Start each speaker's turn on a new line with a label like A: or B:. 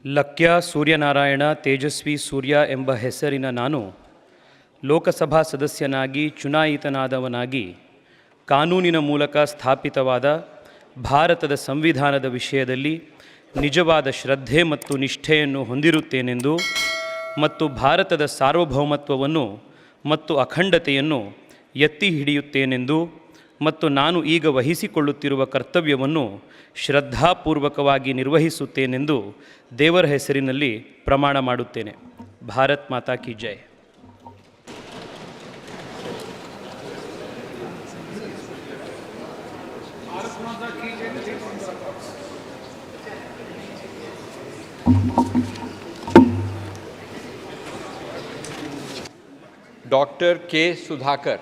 A: ಲಕ್ಯ ಸೂರ್ಯನಾರಾಯಣ ತೇಜಸ್ವಿ ಸೂರ್ಯ ಎಂಬ ಹೆಸರಿನ ನಾನು ಲೋಕಸಭಾ ಸದಸ್ಯನಾಗಿ ಚುನಾಯಿತನಾದವನಾಗಿ ಕಾನೂನಿನ ಮೂಲಕ ಸ್ಥಾಪಿತವಾದ ಭಾರತದ ಸಂವಿಧಾನದ ವಿಷಯದಲ್ಲಿ ನಿಜವಾದ ಶ್ರದ್ಧೆ ಮತ್ತು ನಿಷ್ಠೆಯನ್ನು ಹೊಂದಿರುತ್ತೇನೆಂದು ಮತ್ತು ಭಾರತದ ಸಾರ್ವಭೌಮತ್ವವನ್ನು ಮತ್ತು ಅಖಂಡತೆಯನ್ನು ಎತ್ತಿ ಹಿಡಿಯುತ್ತೇನೆಂದು ಮತ್ತು ನಾನು ಈಗ ವಹಿಸಿಕೊಳ್ಳುತ್ತಿರುವ ಕರ್ತವ್ಯವನ್ನು ಶ್ರದ್ಧಾಪೂರ್ವಕವಾಗಿ ನಿರ್ವಹಿಸುತ್ತೇನೆಂದು ದೇವರ ಹೆಸರಿನಲ್ಲಿ ಪ್ರಮಾಣ ಮಾಡುತ್ತೇನೆ. ಭಾರತ್ ಮಾತಾ ಕಿ ಜೈ.
B: Dr. K. Sudhakar.